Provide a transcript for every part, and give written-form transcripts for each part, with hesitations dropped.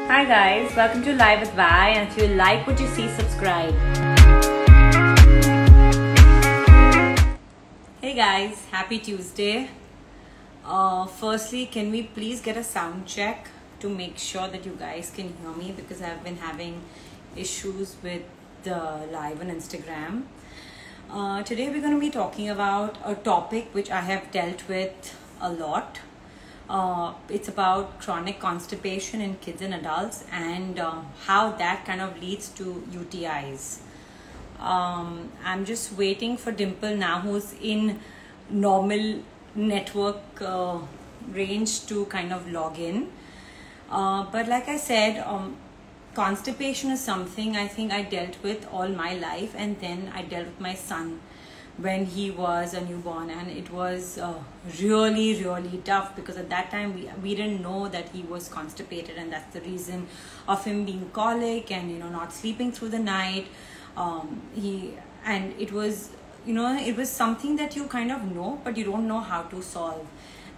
Hi guys, welcome to Live with Vi, and if you like what you see, subscribe. Hey guys, happy Tuesday. Firstly, can we please get a sound check to make sure that you guys can hear me, because I've been having issues with the live on Instagram. Today we're going to be talking about a topic which I have dealt with a lot. It's about chronic constipation in kids and adults, and how that kind of leads to UTIs. I'm just waiting for Dimple now, who's in normal network range, to kind of log in. But like I said, constipation is something I think I dealt with all my life, and then I dealt with my son when he was a newborn, and it was really tough, because at that time we didn't know that he was constipated, and that's the reason of him being colic and not sleeping through the night. It was it was something that you kind of know, but you don't know how to solve.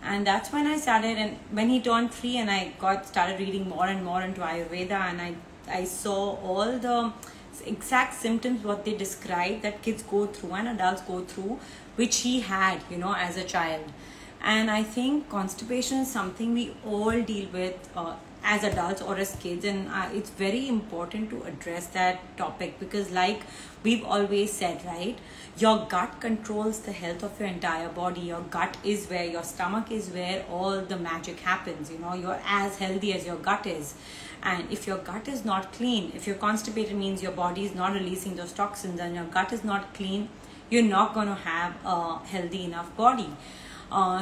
And that's when I started, and when he turned 3 and I started reading more and more into Ayurveda, and I saw all the exact symptoms what they describe that kids go through and adults go through, which he had as a child. And I think constipation is something we all deal with as adults or as kids, and it's very important to address that topic, because like we've always said, right, your gut controls the health of your entire body. Your gut is where, your stomach is where all the magic happens. You're as healthy as your gut is. And if your gut is not clean, if you're constipated, means your body is not releasing those toxins, and your gut is not clean, you're not going to have a healthy enough body.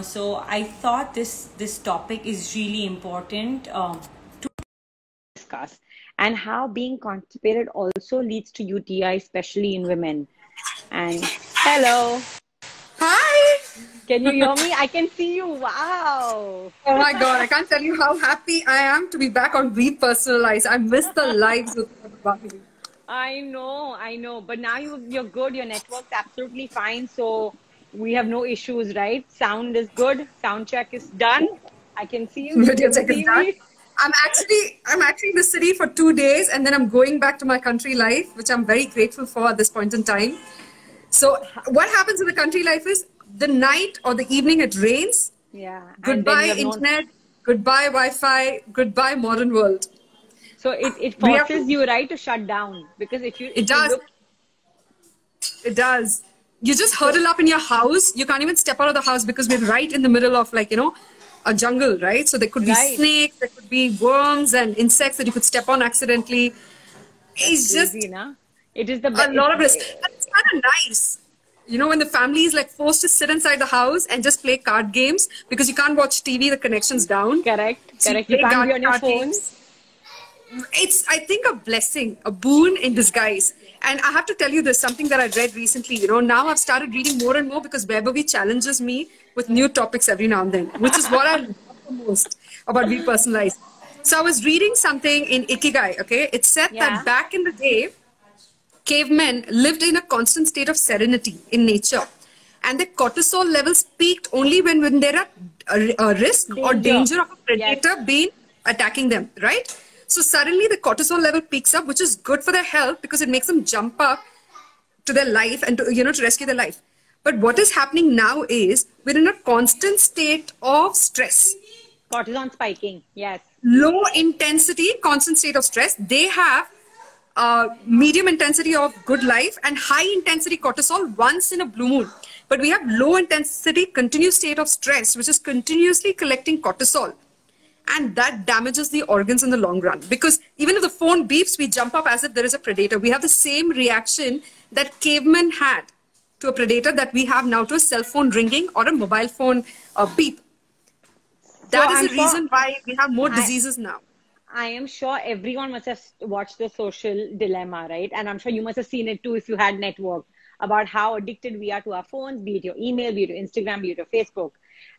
So I thought this topic is really important to discuss, and how being constipated also leads to UTI, especially in women. And hello. Hi. Can you hear me? I can see you. Wow. Oh my God. I can't tell you how happy I am to be back on Be Personalized. I miss the lives with everybody. I know. But now you're good. Your network's absolutely fine. So we have no issues, right? Sound is good. Sound check is done. I can see you. Video check is done. I'm actually in the city for 2 days, and then I'm going back to my country life, which I'm very grateful for at this point in time. So what happens in the country life is, the night or the evening it rains. Yeah. Goodbye internet, goodbye Wi-Fi, goodbye modern world. So it forces you, right, to shut down, because if you... It does. It does. You just huddle up in your house. You can't even step out of the house, because we're right in the middle of a jungle, right? So there could be snakes, there could be worms and insects that you could step on accidentally. It's just crazy, it is a lot of risk. And it's kind of nice. When the family is forced to sit inside the house and just play card games, because you can't watch TV, the connection's down. Correct. You can't be on your phones. It's, I think, a blessing, a boon in disguise. And I have to tell you, there's something that I read recently. Now I've started reading more and more, because Vaibhavi challenges me with new topics every now and then, which is what I love the most about Be Personalized. So I was reading something in Ikigai, okay? It said that back in the day, cavemen lived in a constant state of serenity in nature, and the cortisol levels peaked only when there are a risk or danger of a predator being attacking them, right? So suddenly the cortisol level peaks up, which is good for their health, because it makes them jump up to their life and to rescue their life. But what is happening now is, we're in a constant state of stress. Cortisol spiking, yes. Low intensity, constant state of stress. They have medium intensity of good life and high intensity cortisol once in a blue moon. But we have low intensity continuous state of stress, which is continuously collecting cortisol. And that damages the organs in the long run. Because even if the phone beeps, we jump up as if there is a predator. We have the same reaction that cavemen had to a predator that we have now to a cell phone ringing or a mobile phone beep. That is the reason why we have more diseases now. I am sure everyone must have watched The Social Dilemma, right? And I'm sure you must have seen it too if you had network, about how addicted we are to our phones, be it your email, be it your Instagram, be it your Facebook.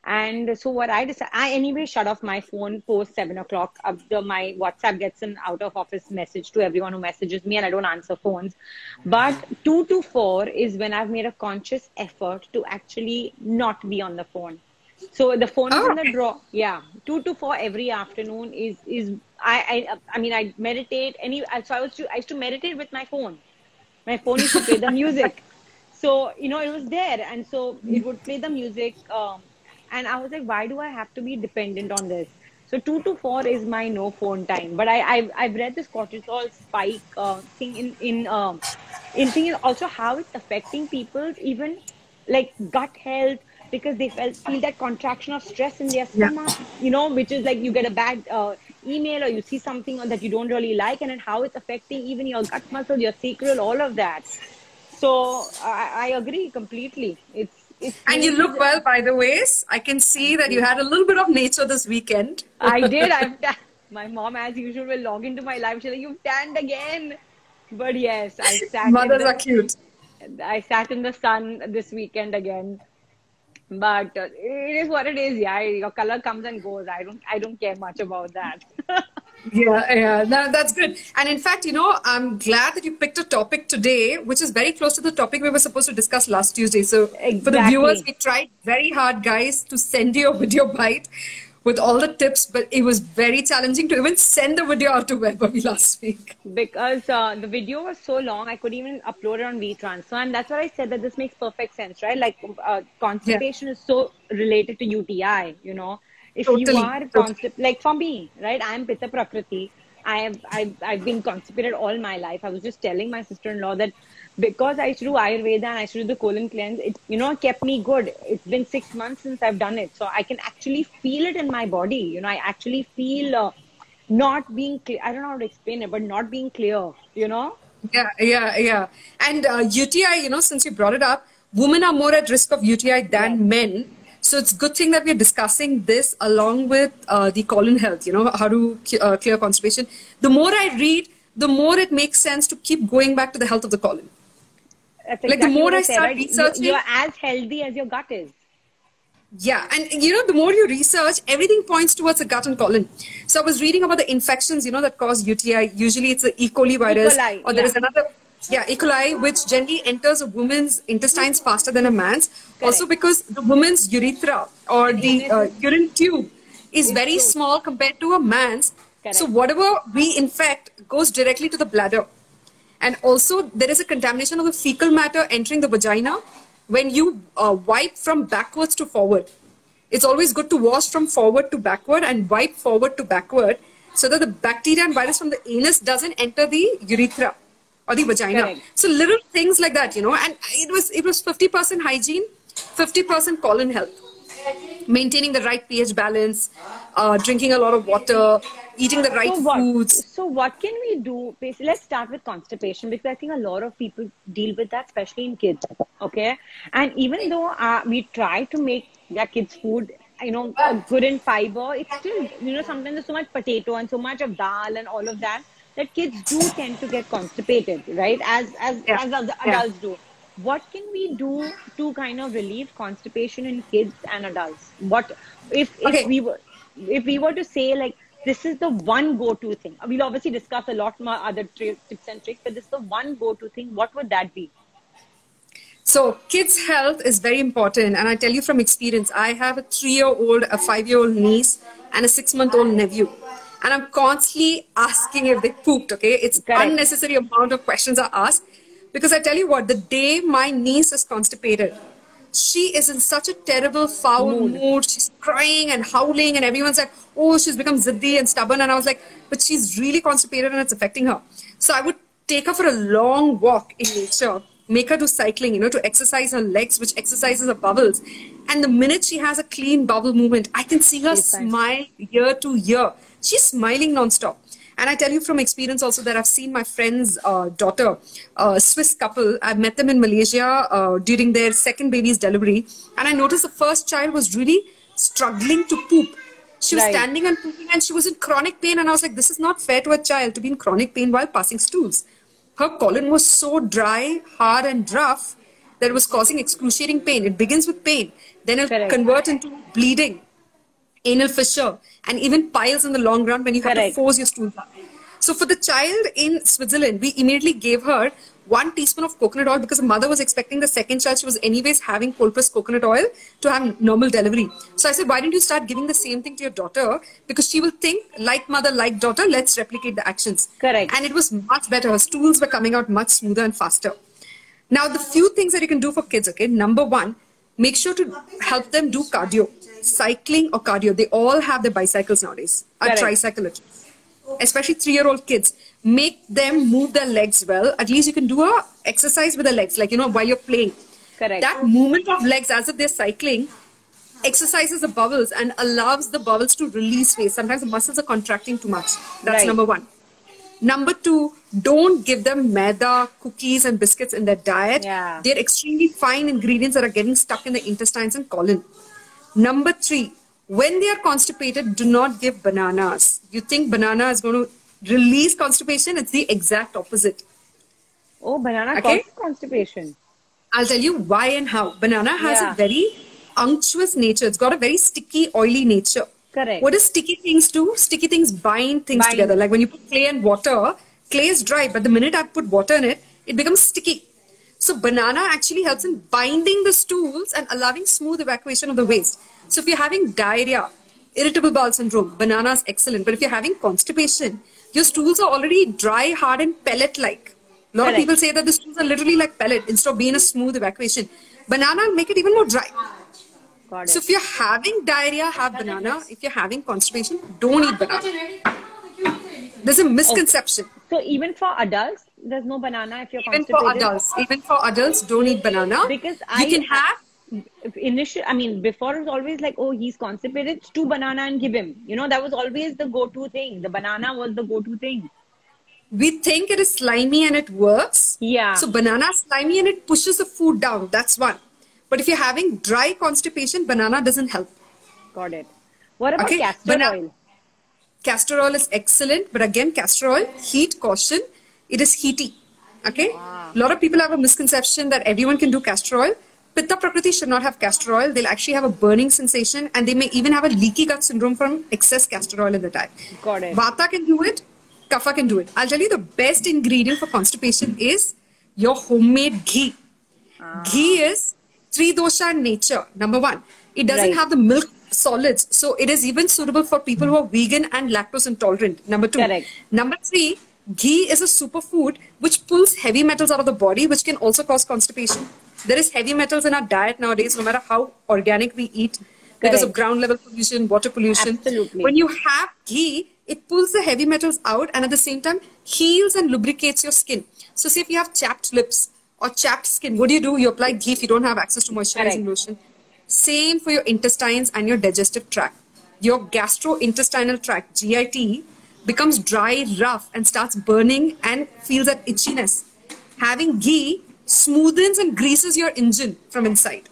And so what I decided, I anyway shut off my phone post 7 o'clock. My WhatsApp gets an out of office message to everyone who messages me, and I don't answer phones. But 2 to 4 is when I've made a conscious effort to actually not be on the phone. So the phone is Oh, in the okay. drawer. Yeah, 2 to 4 every afternoon is I mean I meditate so I used to meditate with my phone. My phone used to play the music. So, it was there. And so it would play the music. And I was like, why do I have to be dependent on this? So 2 to 4 is my no phone time. But I've read this cortisol spike thing in thing is also how it's affecting people's even like gut health because they feel that contraction of stress in their Yeah. stomach, which is like you get a bad email or you see something that you don't really like, and then how it's affecting even your gut muscle, your sacral, all of that. So I agree completely. It's And you really look well, by the ways. I can see thank that you you. had a little bit of nature this weekend. I did. My mom, as usual, will log into my life. She's like, "You've tanned again." But yes, Mothers are cute. I sat in the sun this weekend again. But it is what it is. Yeah, your color comes and goes. I don't care much about that. Yeah, yeah, no, that's good. And in fact, I'm glad that you picked a topic today, which is very close to the topic we were supposed to discuss last Tuesday. So for the viewers, Exactly. we tried very hard, guys, to send you a video bite with all the tips, but it was very challenging to even send the video out to Webby last week. Because the video was so long, I couldn't even upload it on VTrans. So, and that's what I said that this makes perfect sense, right? Like Yeah, constipation is so related to UTI, If you totally, are totally. like for me, right? I'm Pitta Prakriti. I've been constipated all my life. I was just telling my sister-in-law that because I used to do Ayurveda and I used to do the colon cleanse, it kept me good. It's been 6 months since I've done it, so I can actually feel it in my body. I actually feel. Not being clear. I don't know how to explain it, but not being clear. Yeah, yeah, yeah. And UTI, since you brought it up, women are more at risk of UTI Yes, than men. So it's good thing that we're discussing this along with the colon health, how to clear constipation. The more I read, the more it makes sense to keep going back to the health of the colon. that's Like the exactly what more I I said, start right? You're researching, as healthy as your gut is. yeah, and the more you research, everything points towards the gut and colon. So I was reading about the infections, that cause UTI. Usually it's the E. coli E. virus, coli, or there yeah, is another, yeah, E. coli, which generally enters a woman's intestines faster than a man's. Also correct. because the woman's urethra or And the anus urine tube is is very so small compared to a man's. So correct. whatever we infect goes directly to the bladder. And also, there is a contamination of the fecal matter entering the vagina when you wipe from backwards to forward. It's always good to wash from forward to backward and wipe forward to backward so that the bacteria and virus from the anus doesn't enter the urethra or the vagina. Correct. So little things like that, and it was 50% hygiene, 50% colon health, maintaining the right pH balance, drinking a lot of water, eating the So right what? foods. So what can we do? Basically, let's start with constipation because I think a lot of people deal with that, especially in kids. Okay, and even though we try to make their kids' food, good in fiber, it's still, sometimes there's so much potato and so much of dal and all of that that kids do tend to get constipated, right? Yeah, As the yeah. adults do. What can we do to kind of relieve constipation in kids and adults? What if Okay, we were to say like this is the one go-to thing? We'll obviously discuss a lot more other tips and tricks, but this is the one go-to thing. What would that be? so kids' health is very important, and I tell you from experience, I have a 3-year-old, a 5-year-old niece, and a 6-month-old nephew, and I'm constantly asking if they pooped. Okay, it's Correct. unnecessary amount of questions are asked because I tell you what, the day my niece is constipated, she is in such a terrible, foul Mood. mood. She's crying and howling, and everyone's like, "Oh, she's become ziddy and stubborn." And I was like, "But she's really constipated, and it's affecting her." So I would take her for a long walk in nature, make her do cycling, to exercise her legs, which exercises her bowels. And the minute she has a clean bowel movement, I can see her She's fine. smile year to year. She's smiling nonstop. And I tell you from experience also that I've seen my friend's daughter, a Swiss couple. I've met them in Malaysia during their second baby's delivery. And I noticed the first child was really struggling to poop. She was Right. standing and pooping and she was in chronic pain. And I was like, this is not fair to a child to be in chronic pain while passing stools. Her colon was so dry, hard, and rough that it was causing excruciating pain. It begins with pain, then it'll Correct. convert into bleeding, anal fissure, and even piles in the long run when you have to Correct. force your stool back. So for the child in Switzerland, we immediately gave her 1 teaspoon of coconut oil because the mother was expecting the second child. She was anyways having cold pressed coconut oil to have normal delivery. So I said, why don't you start giving the same thing to your daughter? Because she will think, like mother, like daughter, let's replicate the actions. Correct. And it was much better. Her stools were coming out much smoother and faster. Now, the few things that you can do for kids, okay? Number one, make sure to help them do cardio. Cycling or cardio. They all have their bicycles nowadays. A tricycle. Especially 3-year-old kids. Make them move their legs well. At least you can do a exercise with the legs, like, while you're playing. Correct. That movement of legs as if they're cycling exercises the bowels and allows the bowels to release waste. Sometimes the muscles are contracting too much. That's number one. Number two, don't give them maida, cookies and biscuits in their diet. Yeah. They're extremely fine ingredients that are getting stuck in the intestines and colon. Number three, when they are constipated, do not give bananas. You think banana is going to release constipation? It's the exact opposite. Oh, banana causes constipation. I'll tell you why and how. Banana has a very unctuous nature. It's got a very sticky, oily nature. Correct. What does sticky things do? Sticky things bind things together. Like when you put clay and water, clay is dry, but the minute I put water in it, it becomes sticky. So banana actually helps in binding the stools and allowing smooth evacuation of the waste. So if you're having diarrhea, irritable bowel syndrome, banana is excellent. But if you're having constipation, your stools are already dry, hard and pellet-like. A lot of people say that the stools are literally like pellet instead of being a smooth evacuation. Banana will make it even more dry. So if you're having diarrhea, have banana. If you're having constipation, don't eat banana. There's a misconception. So even for adults, there's no banana if you're constipated? Even for adults, don't eat banana. Because you can have... before it was always like, oh, he's constipated, stew banana and give him. That was always the go-to thing. The banana was the go-to thing. We think it is slimy and it works. Yeah. So banana is slimy and it pushes the food down. That's one. But if you're having dry constipation, banana doesn't help. Got it. What about castor oil? Castor oil is excellent. But again, castor oil, heat, caution. It is heaty. Okay. A lot of people have a misconception that everyone can do castor oil. Pitta Prakriti should not have castor oil. They'll actually have a burning sensation and they may even have a leaky gut syndrome from excess castor oil in the diet. Got it. Vata can do it. Kapha can do it. I'll tell you the best ingredient for constipation is your homemade ghee. Ghee is 3 dosha in nature. Number one, it doesn't have the milk solids. So it is even suitable for people who are vegan and lactose intolerant. Number two. Correct. Number three, ghee is a superfood which pulls heavy metals out of the body, which can also cause constipation. There is heavy metals in our diet nowadays, no matter how organic we eat, because of ground level pollution, water pollution. Absolutely. When you have ghee, it pulls the heavy metals out and at the same time heals and lubricates your skin. So say if you have chapped lips or chapped skin, what do? You apply ghee if you don't have access to moisturizing lotion. Same for your intestines and your digestive tract. Your gastrointestinal tract, GIT, becomes dry, rough and starts burning and feels that itchiness. Having ghee smoothens and greases your engine from inside.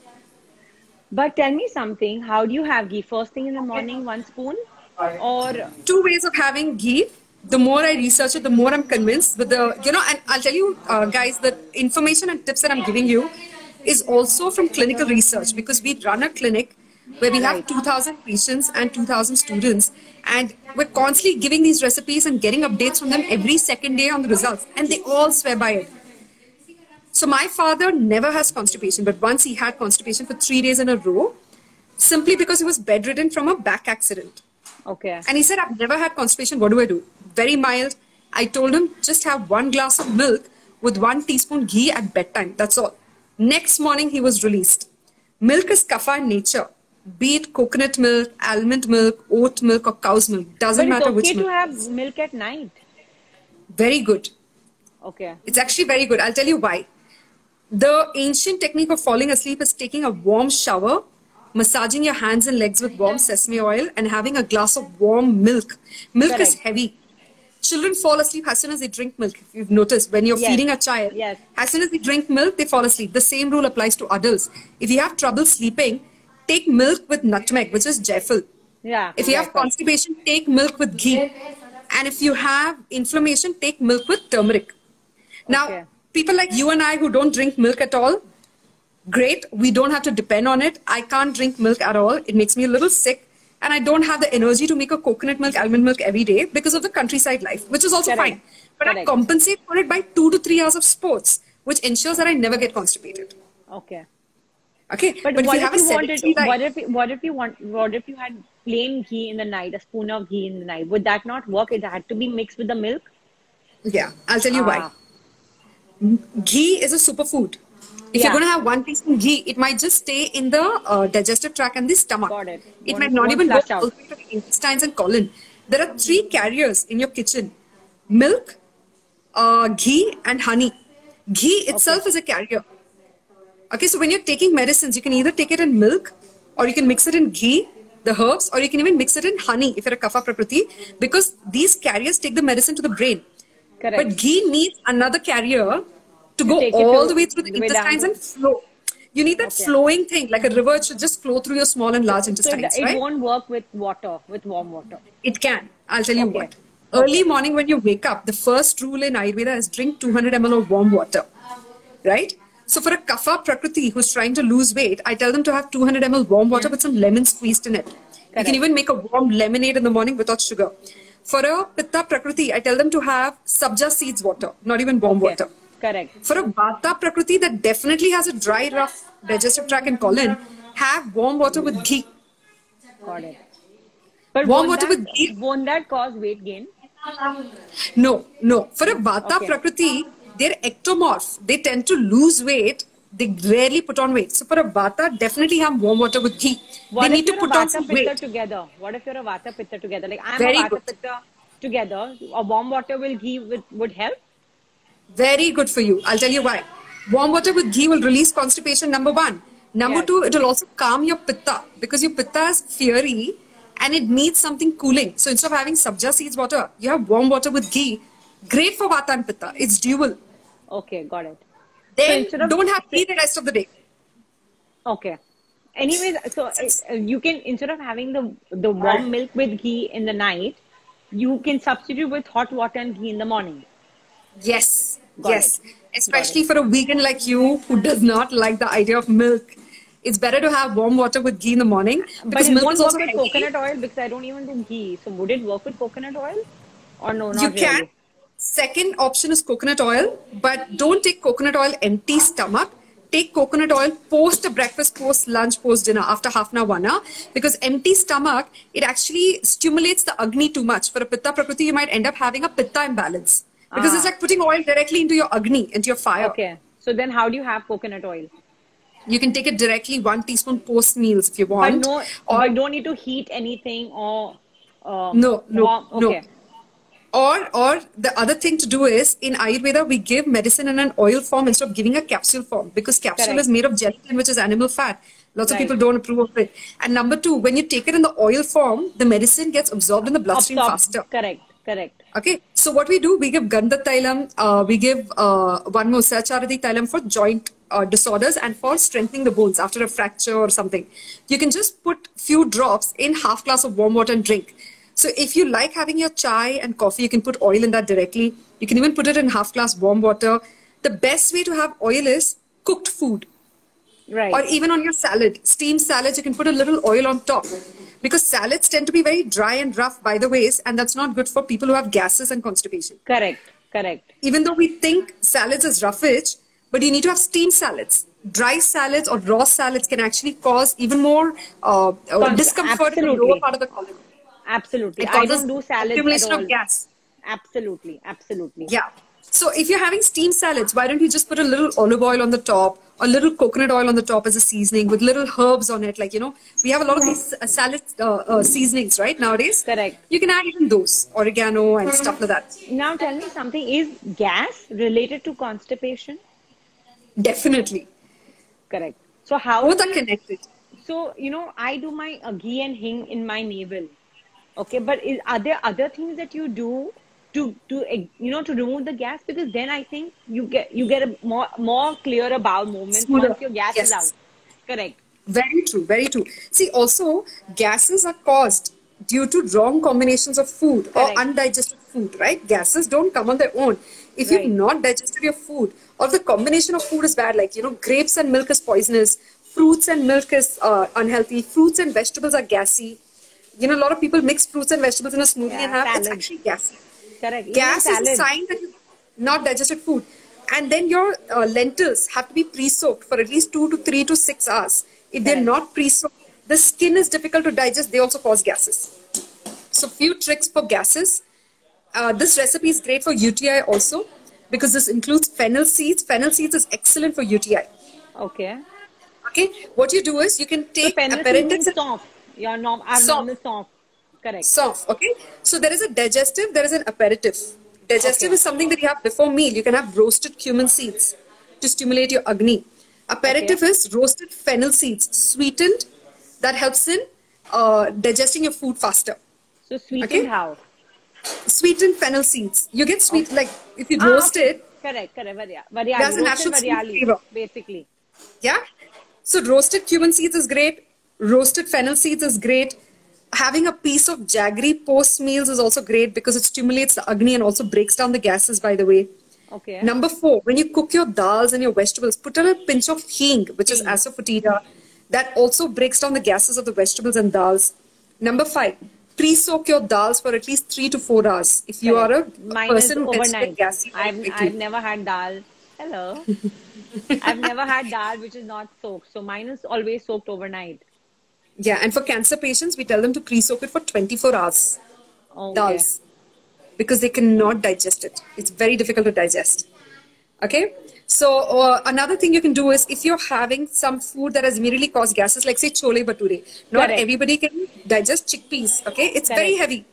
But tell me something, how do you have ghee? First thing in the morning, 1 spoon? Or 2 ways of having ghee. The more I research it, the more I'm convinced. But and I'll tell you, guys, the information and tips that I'm giving you is also from clinical research, because we run a clinic where we have 2,000 patients and 2,000 students, and we're constantly giving these recipes and getting updates from them every second day on the results, and they all swear by it. So my father never has constipation, but once he had constipation for 3 days in a row, simply because he was bedridden from a back accident. Okay. And he said, I've never had constipation. What do I do? Very mild. I told him, just have 1 glass of milk with 1 teaspoon ghee at bedtime. That's all. Next morning, he was released. Milk is kapha in nature. Be it coconut milk, almond milk, oat milk, or cow's milk. Doesn't matter which milk. But it's okay to have milk at night. Very good. Okay. It's actually very good. I'll tell you why. The ancient technique of falling asleep is taking a warm shower, massaging your hands and legs with warm sesame oil, and having a glass of warm milk. Milk is heavy. Children fall asleep as soon as they drink milk. If you've noticed, when you're feeding a child, as soon as they drink milk, they fall asleep. The same rule applies to adults. If you have trouble sleeping, take milk with nutmeg, which is jaifal. If you have constipation, take milk with ghee. And if you have inflammation, take milk with turmeric. Now, people like you and I who don't drink milk at all, great. We don't have to depend on it. I can't drink milk at all. It makes me a little sick. and I don't have the energy to make a coconut milk, almond milk every day because of the countryside life, which is also Correct. fine. But I Correct. compensate for it by 2 to 3 hours of sports, which ensures that I never get constipated. Okay. Okay, But if what you have if a you wanted? sedentary life, What if you had plain ghee in the night, a spoon of ghee in the night? Would that not work? It had to be mixed with the milk. yeah, I'll tell you why. Ah, Ghee is a superfood. If you're yeah. going to have 1 teaspoon ghee, it might just stay in the digestive tract and the stomach. Got it. It might not Won't even go flush all out. the way to the intestines and colon. There are 3 carriers in your kitchen: milk, ghee, and honey. Ghee itself Okay. is a carrier. Okay, so when you're taking medicines, you can either take it in milk, or you can mix it in ghee, the herbs, or you can even mix it in honey if you're a kapha prakriti, because these carriers take the medicine to the brain. Correct. But ghee needs another carrier to go take it all to the way through the the way down intestines to. and flow. You need that Okay. flowing thing, like a river. It should just flow through your small and large So intestines, it right? won't work with water, with warm water. It can. I'll tell you Okay. what. Early Okay. morning when you wake up, the first rule in Ayurveda is drink 200 ml of warm water, right? So for a kapha prakriti who's trying to lose weight, I tell them to have 200 ml warm water with some lemon squeezed in it. You Correct. can even make a warm lemonade in the morning without sugar. For a pitta prakriti, I tell them to have sabja seeds water, not even warm Okay. water. Correct. For a vata prakriti that definitely has a dry, rough digestive tract and colon, have warm water with ghee. Got it. But Warm water with ghee. won't that cause weight gain? No, no. For a vata Okay. prakriti, they're ectomorph. They tend to lose weight. They rarely put on weight. So for a vata, definitely have warm water with ghee. What They if need to you're put a on vata some pitta weight. together? What if you're a vata pitta together? Like I'm Very a vata good. pitta together. A warm water will ghee would help. Very good for you. I'll tell you why. Warm water with ghee will release constipation, number 1. Number Yes. 2, it will also calm your pitta because your pitta is fiery and it needs something cooling. So instead of having sabja seeds water, you have warm water with ghee. Great for vata and pitta. It's dual. Okay, got it. So Then instead of don't have ghee the rest of the day. okay. Anyways, so you can instead of having the warm milk with ghee in the night, you can substitute with hot water and ghee in the morning. Yes, Got yes. it. Especially for a vegan like you who does not like the idea of milk. It's better to have warm water with ghee in the morning But because it milk won't is work also with healthy. coconut oil because I don't even do ghee. So would it work with coconut oil? Or no, You not can. really. Second option is coconut oil, but don't take coconut oil empty stomach. Take coconut oil post a breakfast, post lunch, post dinner, after half an hour, 1 hour. Because empty stomach, it actually stimulates the agni too much. For a pitta prakriti, you might end up having a pitta imbalance. Because it's like putting oil directly into your agni, into your fire. Okay. So then how do you have coconut oil? You can take it directly 1 teaspoon post meals if you But want. no, Or but don't need to heat anything or no, warm. no. Okay. Or the other thing to do is in Ayurveda we give medicine in an oil form instead of giving a capsule form because capsule Correct. is made of gelatin, which is animal fat. Lots of Right. people don't approve of it. And number 2, when you take it in the oil form, the medicine gets absorbed in the bloodstream faster. Correct. Correct. Okay, so what we do, we give Gandha Tailam, we give one more Sacharadi Tailam for joint disorders and for strengthening the bones after a fracture or something. You can just put few drops in half glass of warm water and drink. So if you like having your chai and coffee, you can put oil in that directly. You can even put it in half glass warm water. The best way to have oil is cooked food. Right. Or even on your salad, steamed salads, you can put a little oil on top. Because salads tend to be very dry and rough by the ways, and that's not good for people who have gases and constipation. Correct. Correct. Even though we think salads is roughage, but you need to have steamed salads. Dry salads or raw salads can actually cause even more discomfort in the lower Absolutely. part of the colon. Absolutely. It I causes don't do salads at accumulation all. of gas. Absolutely. Absolutely. Yeah. So if you're having steamed salads, why don't you just put a little olive oil on the top, or little coconut oil on the top as a seasoning with little herbs on it? Like, we have a lot of these salad seasonings, right, nowadays. Correct. You can add even those, oregano and stuff like that. Now tell me something. Is gas related to constipation? Definitely. Correct. So how Both do are you- connected. So, I do my ghee and hing in my navel. Okay, but are there other things that you do to remove the gas? Because then I think you get a more clearer bowel movement Smoother. once your gas Yes. is out. Correct. Very true, very true. See, also, gases are caused due to wrong combinations of food or Correct. undigested food, right? Gases don't come on their own. If you've Right. not digested your food, or the combination of food is bad, like, grapes and milk is poisonous, fruits and milk is unhealthy, fruits and vegetables are gassy, a lot of people mix fruits and vegetables in a smoothie and have, it's salad. actually gassy. Correct. Even Gas is a salad. sign that you not digested food. And then your lentils have to be pre-soaked for at least 2 to 3 to 6 hours. If they're Correct. not pre-soaked, the skin is difficult to digest. They also cause gases. So few tricks for gases. This recipe is great for UTI also because this includes fennel seeds. Fennel seeds is excellent for UTI. Okay. Okay, what you do is you can So take penicillin aperitifs and soft. Your normal soft. Correct. soft. Okay, so there is a digestive, there is an aperitif. Digestive Okay. is something that you have before meal. You can have roasted cumin seeds to stimulate your agni. Aperitif Okay. is roasted fennel seeds, sweetened. That helps in digesting your food faster. So sweetened Okay. how? Sweetened fennel seeds. You get sweet, Okay. like if you roast Okay. it, Correct. Varyali. there's a Roasted natural sweet varyali, flavor. basically. Yeah. So roasted cumin seeds is great. Roasted fennel seeds is great. Having a piece of jaggery post meals is also great because it stimulates the agni and also breaks down the gases, by the way. Okay. Number 4, when you cook your dals and your vegetables, put on a pinch of hing, which is Hing. asafoetida. That also breaks down the gases of the vegetables and dals. Number 5, pre-soak your dals for at least 3 to 4 hours. If you are a Mine is person who gets overnight. gassy, I've never had dal. Hello. I've never had dal which is not soaked. So mine is always soaked overnight. yeah, and for cancer patients, we tell them to pre-soak it for 24 hours. Okay. Dals, because they cannot digest it. It's very difficult to digest. Okay. So another thing you can do is if you're having some food that has immediately caused gases, like say chole bhature, not Correct. everybody can digest chickpeas. Okay, it's very Correct. heavy.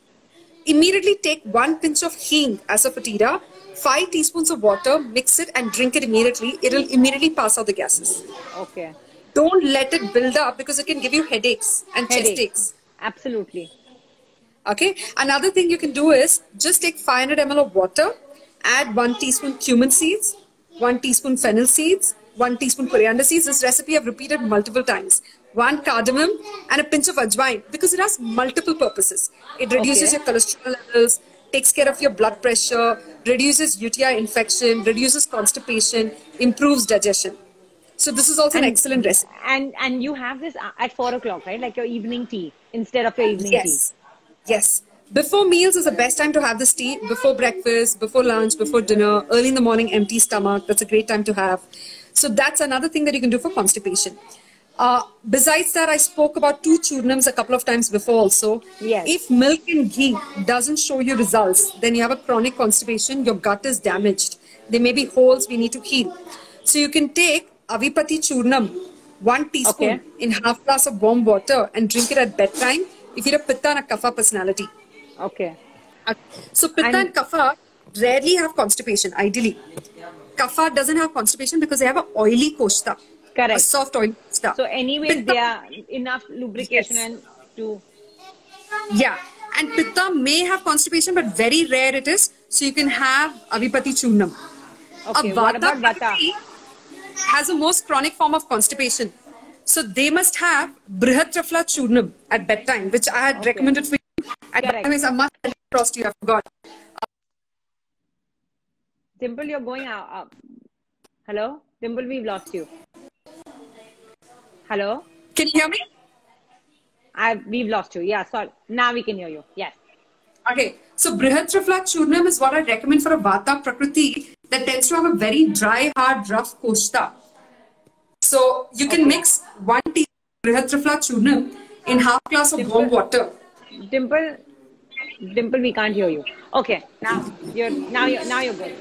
Immediately take 1 pinch of hing, asafoetida, 5 teaspoons of water, mix it and drink it immediately. It'll immediately pass out the gases. Okay. Don't let it build up because it can give you headaches and chest Headache. aches. Absolutely. Okay. Another thing you can do is just take 500 ml of water, add 1 teaspoon cumin seeds, 1 teaspoon fennel seeds, 1 teaspoon coriander seeds. This recipe I've repeated multiple times. 1 cardamom and a pinch of ajwain because it has multiple purposes. It reduces Okay. your cholesterol levels, takes care of your blood pressure, reduces UTI infection, reduces constipation, improves digestion. So this is also an excellent recipe. And you have this at 4 o'clock, right? Like your evening tea instead of your evening Yes. Yes. Before meals is the best time to have this tea. Before breakfast, before lunch, before dinner, early in the morning, empty stomach. That's a great time to have. So that's another thing that you can do for constipation. Besides that, I spoke about 2 churnams a couple of times before also. Yes. If milk and ghee doesn't show you results, then you have a chronic constipation. Your gut is damaged. There may be holes we need to heal. So you can take avipati churnam, 1 teaspoon Okay. in half glass of warm water and drink it at bedtime if you're a pitta and a kapha personality. tea. Okay. So pitta and kapha rarely have constipation, ideally. Kapha doesn't have constipation because they have an oily koshta. A Correct. soft oily koshta. So anyways, Pitta- there are enough lubrication Yes. and to Yeah. And pitta may have constipation, but very rare it is. So you can have avipati churnam. okay. A What about vata? prakriti has a most chronic form of constipation. So they must have brihatrafla churnam at bedtime, which I had recommended for you. At Correct. bedtime, I must tell you across to you, I forgot. Dimple, you're going out. Hello? Dimple, we've lost you. Hello? Can you hear me? We've lost you. Yeah, sorry. Now we can hear you. Yes. Okay, so Brihatrafla Churnam is what I recommend for a Vata Prakriti that tends to have a very dry, hard, rough koshta. So you can mix 1 teaspoon Brihatrafla Churnam in half glass of warm water. Dimple, we can't hear you. Okay, now you're good.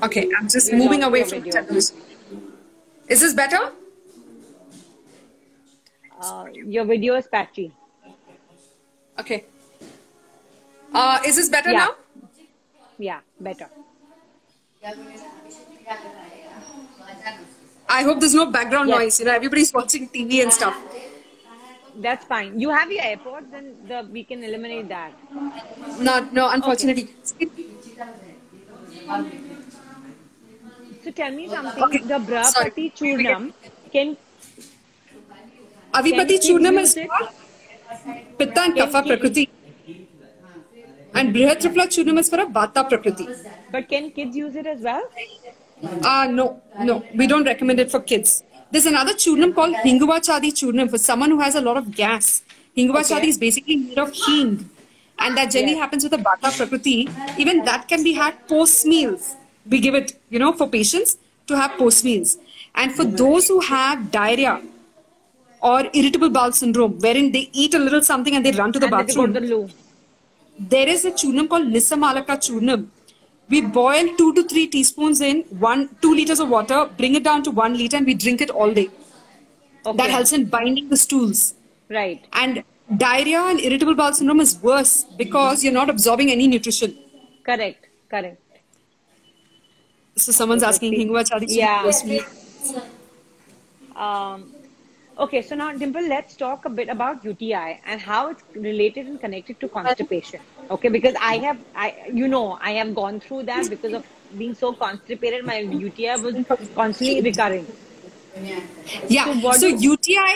Okay, I'm just You moving lost away your from video. television. Is this better? Your video is patchy. Okay. Is this better Yeah. now? Yeah, better. I hope there's no background Yes. noise. You know, everybody's watching TV and stuff. That's fine. You have your AirPods, then we can eliminate that. No, unfortunately. So tell me something. Okay, The sorry. Brahapati Churnam, can Avipati kids Churnam use is it? for Pitta and Can Kapha kids- Prakriti. And Brihatrafla Churnam is for a Vata Prakriti. But can kids use it as well? No, we don't recommend it for kids. There's another churnam called Hinguva Chadi Churnam for someone who has a lot of gas. Hinguva Okay. chadi is basically made of hing. And that generally Yes. happens with the Vata Prakriti. Even that can be had post meals. We give it, for patients to have post meals. And for those who have diarrhea or irritable bowel syndrome, wherein they eat a little something and they run to the And then they go to bathroom, the loo. there is a churnam called Lisamalaka churnam. We boil 2 to 3 teaspoons in 2 liters of water, bring it down to 1 liter, and we drink it all day. That Okay. helps in binding the stools. Right. And diarrhea and irritable bowel syndrome is worse because you're not absorbing any nutrition. Correct. Correct. So someone's Okay, let's asking, see. Hinguva chadi Yeah. post meal. Okay, so now Dimple, let's talk a bit about UTI and how it's related and connected to constipation. Okay, because I have gone through that because of being so constipated. My UTI was constantly recurring. Yeah, So what so do UTI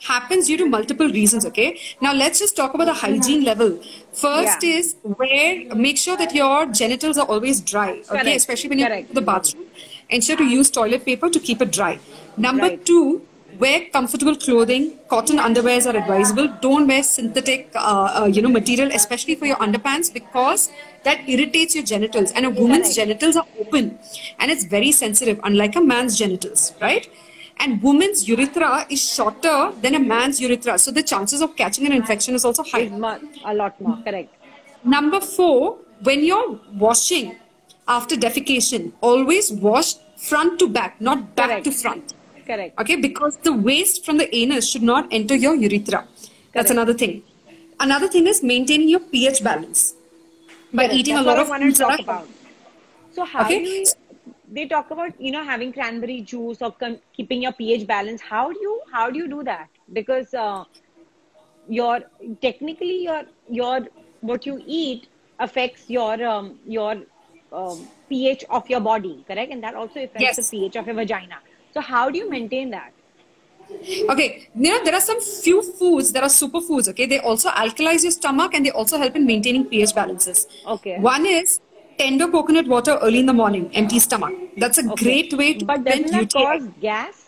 happens due to multiple reasons, okay? Now let's just talk about the hygiene level. First Yeah. is make sure that your genitals are always dry, okay? Correct. Especially when you go Correct. to the bathroom. Ensure to use toilet paper to keep it dry. Number Right. 2, wear comfortable clothing. Cotton underwears are advisable. Don't wear synthetic, material, especially for your underpants, because that irritates your genitals. And a woman's Correct. genitals are open and it's very sensitive, unlike a man's genitals, right? And woman's urethra is shorter than a man's urethra, so the chances of catching an infection is also high. is a lot more. Correct. Number 4, when you're washing after defecation, always wash front to back, not back Correct. to front. Correct. Okay, because the waste from the anus should not enter your urethra. That's Correct. another thing. Another thing is maintaining your pH balance by Correct. eating That's a lot what of I wanted foods to that talk are about. So how okay. do you, they talk about, having cranberry juice or keeping your pH balance. How do you do that? Because your technically your what you eat affects your pH of your body, correct? And that also affects the Yes. pH of your vagina. So how do you maintain that? Okay, there are some few foods that are superfoods. Okay, they also alkalize your stomach and they also help in maintaining pH balances. Okay. One is tender coconut water early in the morning, empty stomach. That's a Okay. great way to But prevent doesn't that UTI. cause gas?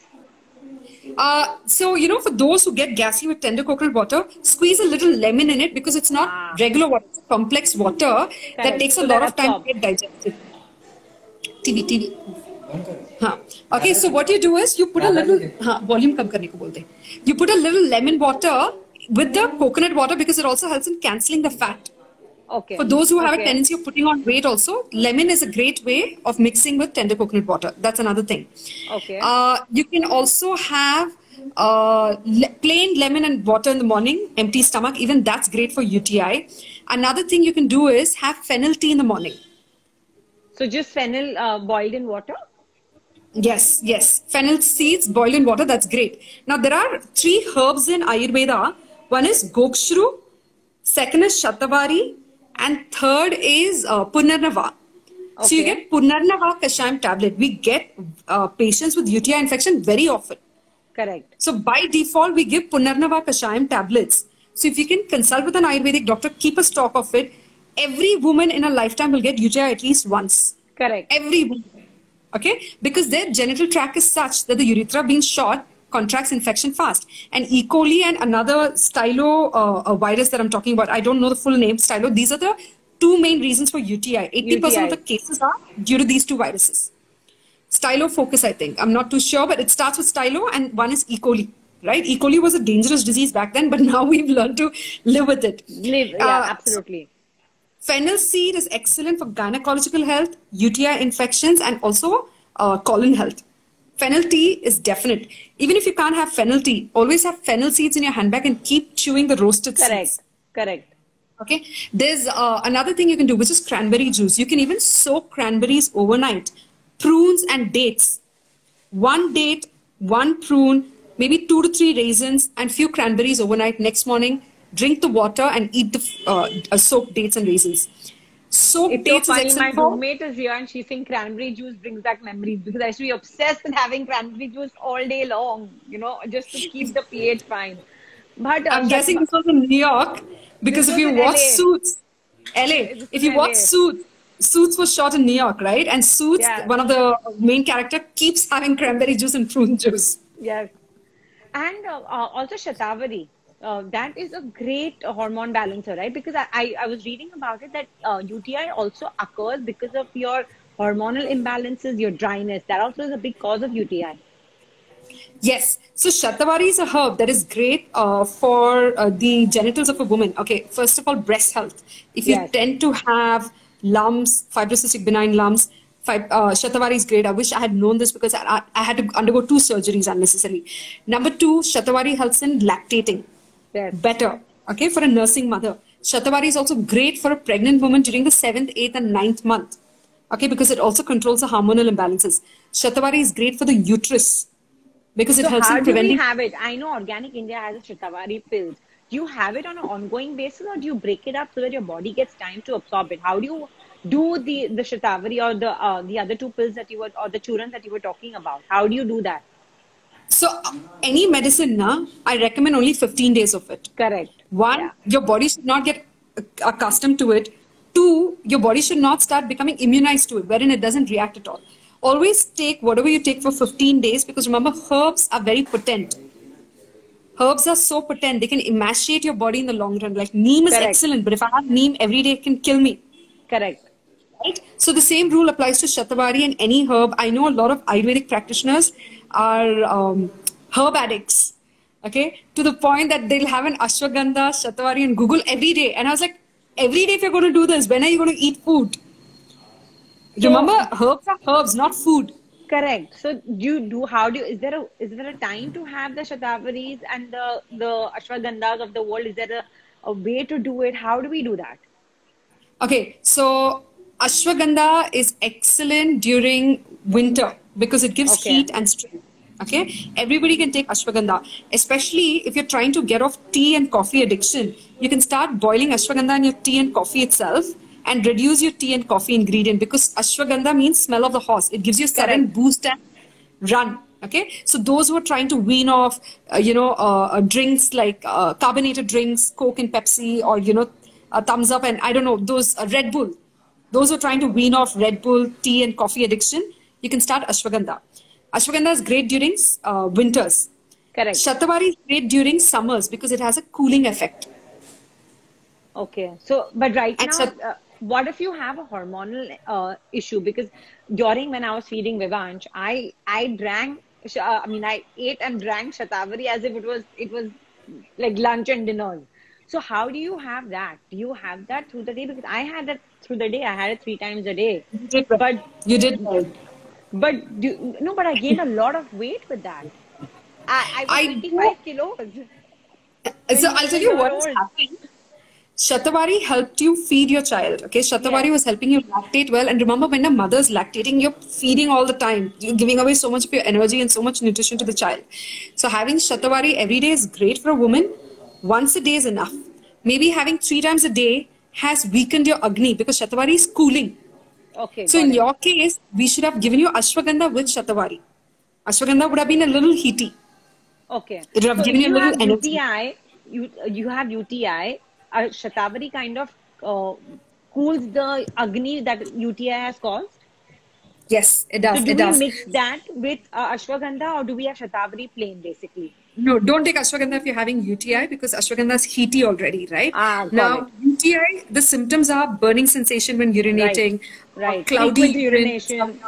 So, for those who get gassy with tender coconut water, squeeze a little lemon in it because it's not Ah. regular water, it's complex water that Correct. takes a So lot that of time to absorbs. get digested. TV. हाँ. Okay, so what you do is you put a little volume कम करने को बोलते हैं. You put a little lemon water with the coconut water because it also helps in cancelling the fat. Okay. For those who have a Okay. tendency of putting on weight also, lemon is a great way of mixing with tender coconut water. That's another thing. Okay. You can also have plain lemon and water in the morning, empty stomach. Even that's great for UTI. Another thing you can do is have fennel tea in the morning. So just fennel boiled in water? Yes, yes. Fennel seeds boiled in water, that's great. Now, there are 3 herbs in Ayurveda. One is Gokshru, second is Shatavari, and third is Punarnava. So you Okay. get Punarnava Kashayam tablet. We get patients with UTI infection very often. Correct. So by default, we give Punarnava Kashayam tablets. So if you can consult with an Ayurvedic doctor, keep a stock of it. Every woman in a lifetime will get UTI at least once. Correct. Every woman. Okay? Because their genital tract is such that the urethra being short contracts infection fast. And E. coli and another stylo virus that I'm talking about, I don't know the full name, stylo, these are the 2 main reasons for UTI. 80% of the cases are due to these 2 viruses. Stylofocus, I think. I'm not too sure, but it starts with stylo and one is E. coli. Right? E. coli was a dangerous disease back then, but now we've learned to live with it. Absolutely. Fennel seed is excellent for gynecological health, UTI infections, and also colon health. Fennel tea is definite. Even if you can't have fennel tea, always have fennel seeds in your handbag and keep chewing the roasted seeds. Correct. Okay. There's another thing you can do, which is cranberry juice. You can even soak cranberries overnight. Prunes and dates. 1 date, 1 prune, maybe 2 to 3 raisins, and few cranberries overnight. Next morning, drink the water and eat the soaked dates and raisins. Soaked It's so dates is funny. My excellent for... roommate is here and she's saying cranberry juice brings back memories because I used to be obsessed with having cranberry juice all day long, just to keep the pH fine. But I'm guessing this was in New York because This if you was in watch LA. Suits, LA, This if is you watch LA. Suits was shot in New York, right? And Suits, Yeah. one of the main character keeps having cranberry juice and prune juice. Yes. And also Shatavari. That is a great hormone balancer, right? Because I was reading about it that UTI also occurs because of your hormonal imbalances, your dryness. That also is a big cause of UTI. Yes. So Shatavari is a herb that is great for the genitals of a woman. Okay. First of all, breast health. If you Yes. tend to have lumps, fibrocystic benign lumps, Shatavari is great. I wish I had known this because I had to undergo 2 surgeries unnecessarily. Number two, Shatavari helps in lactating Yes. better. Okay. For a nursing mother. Shatavari is also great for a pregnant woman during the 7th, 8th, and 9th month. Okay. Because it also controls the hormonal imbalances. Shatavari is great for the uterus because it So helps how in do we preventing. have it? I know Organic India has a Shatavari pills. Do you have it on an ongoing basis, or do you break it up so that your body gets time to absorb it? How do you do the Shatavari or the other two pills that you were, or the churans that you were talking about? How do you do that? So any medicine, na, I recommend only 15 days of it. Correct. One, Yeah. your body should not get accustomed to it. Two, your body should not start becoming immunized to it, wherein it doesn't react at all. Always take whatever you take for 15 days because remember, herbs are very potent. Herbs are so potent, they can emaciate your body in the long run. Like neem is Correct. excellent, but if I have neem every day, it can kill me. Correct. Right? So the same rule applies to Shatavari and any herb. I know a lot of Ayurvedic practitioners are herb addicts. Okay, to the point that they'll have an ashwagandha, Shatavari, and Google every day. And I was like, every day if you're going to do this, when are you going to eat food? So Remember, herbs are herbs, not food. correct. So how do you, is there a time to have the Shatavaris and the Ashwagandhas of the world? Is there a way to do it? How do we do that? Okay, so ashwagandha is excellent during winter because it gives Okay. heat and strength. Okay, everybody can take ashwagandha, especially if you're trying to get off tea and coffee addiction. You can start boiling ashwagandha in your tea and coffee itself and reduce your tea and coffee ingredient because ashwagandha means smell of the horse. It gives you a sudden Correct. boost and run. Okay, so those who are trying to wean off, drinks like carbonated drinks, Coke and Pepsi, or Thumbs Up, and I don't know those Red Bull. Those who are trying to wean off Red Bull, tea, and coffee addiction, you can start ashwagandha. Ashwagandha is great during winters. Correct. Shatavari is great during summers because it has a cooling effect. Okay. So, but right And now, what if you have a hormonal issue? Because during when I was feeding Vivansh, I drank. I ate and drank Shatavari as if it was like lunch and dinner. So how do you have that? Do you have that through the day? Because I had that through the day. I had it 3 times a day. you did well. But You did well. but I gained a lot of weight with that. I was I 25 kilos. So I'll tell you what is Old. happening. Shatavari helped you feed your child. Okay, Shatavari Yes. was helping you lactate well. And remember, when a mother's lactating, you're feeding all the time. You're giving away so much of your energy and so much nutrition to the child. So having Shatavari every day is great for a woman. Once a day is enough. Maybe having 3 times a day has weakened your Agni because Shatavari is cooling. Okay, So got in it. your case, we should have given you Ashwagandha with Shatavari. Ashwagandha would have been a little heaty. Okay. It would have So given if you a you little have energy. UTI, you have UTI, Shatavari kind of cools the Agni that UTI has caused. Yes, it So does. do It we does. mix that with Ashwagandha, or do we have Shatavari plain basically? No, don't take ashwagandha if you're having UTI because ashwagandha is heaty already, right? Ah, got it. Now, UTI, the symptoms are burning sensation when Right. urinating, Right. cloudy Frequent urine, urination.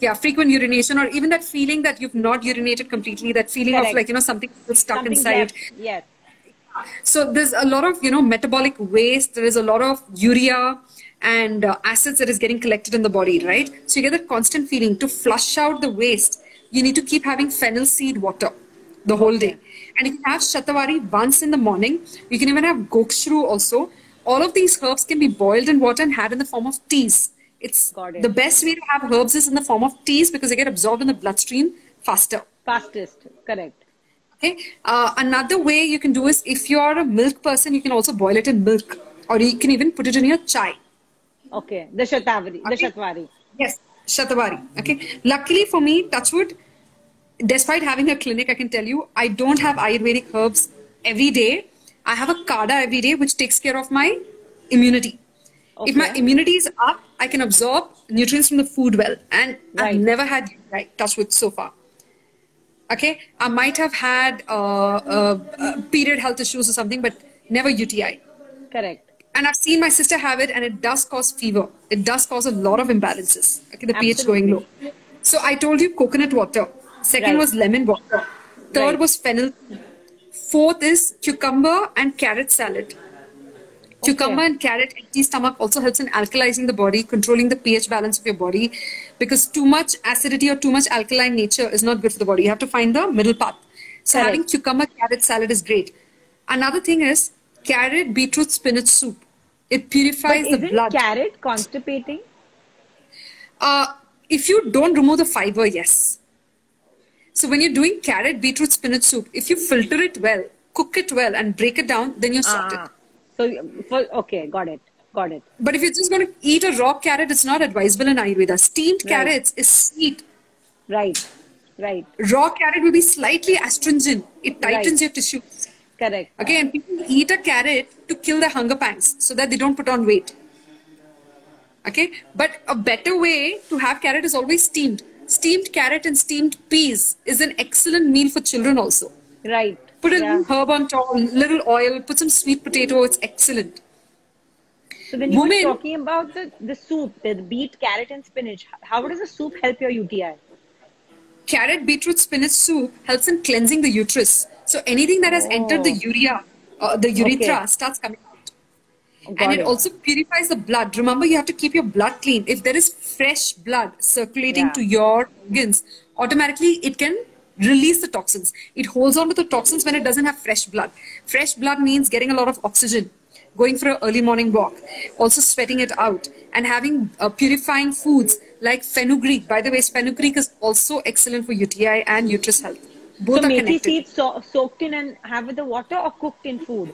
yeah, frequent urination, or even that feeling that you've not urinated completely, that feeling of Correct. like, something is stuck Something's inside. left. Yes. So there's a lot of, metabolic waste. There is a lot of urea and acids that is getting collected in the body, right? So you get that constant feeling to flush out the waste. You need to keep having fennel seed water the whole Okay. day. And you can have Shatavari once in the morning. You can even have Gokshru also. All of these herbs can be boiled in water and had in the form of teas. It's Got the it. best way to have herbs is in the form of teas because they get absorbed in the bloodstream faster. Fastest. Correct. Okay. Another way you can do is if you are a milk person, you can also boil it in milk, or you can even put it in your chai. Okay. The Shatavari. The Okay. Shatwari. Yes, Shatavari. Okay. Luckily for me, touchwood, despite having a clinic, I can tell you, I don't have Ayurvedic herbs every day. I have a Kada every day, which takes care of my immunity. If my Okay. immunity is up, I can absorb nutrients from the food well. And I've Right. never had touchwood so far. Okay, I might have had period health issues or something, but never UTI. Correct. And I've seen my sister have it, and it does cause fever. It does cause a lot of imbalances. Okay, the pH going Absolutely. low. So I told you coconut water. Second Right. was lemon water. Third Right. was fennel. Fourth is cucumber and carrot salad. Cucumber Okay. and carrot empty stomach also helps in alkalizing the body, controlling the pH balance of your body, because too much acidity or too much alkaline nature is not good for the body. You have to find the middle path. So having Correct. cucumber carrot salad is great. Another thing is carrot beetroot spinach soup. It But purifies the isn't blood. carrot constipating? Uh, if you don't remove the fiber, yes. So when you're doing carrot beetroot spinach soup, if you filter it well, cook it well, and break it down, then you're sorted. So, okay, got it. Got it. But if you're just going to eat a raw carrot, it's not advisable in Ayurveda. Steamed Right. carrots is sweet. Right. Right. Raw carrot will be slightly astringent. It tightens Right. your tissues. Correct. Okay, and people eat a carrot to kill their hunger pangs so that they don't put on weight. Okay, but a better way to have carrot is always steamed. Steamed carrot and steamed peas is an excellent meal for children also. Right. Put a Yeah. little herb on top, little oil, put some sweet potato, it's excellent. So when you were Women, talking about the soup, the beet, carrot, and spinach, how does the soup help your UTI? carrot beetroot spinach soup helps in cleansing the uterus. So anything that has entered the urethra Okay. starts coming out. And Got it it. also purifies the blood. Remember, you have to keep your blood clean. If there is fresh blood circulating Yeah. to your organs, automatically it can release the toxins. It holds on to the toxins when it doesn't have fresh blood. Fresh blood means getting a lot of oxygen, going for an early morning walk, also sweating it out, and having purifying foods like fenugreek. By the way, fenugreek is also excellent for UTI and uterus health. Both So are methi connected. seeds soaked in and have with the water or cooked in food?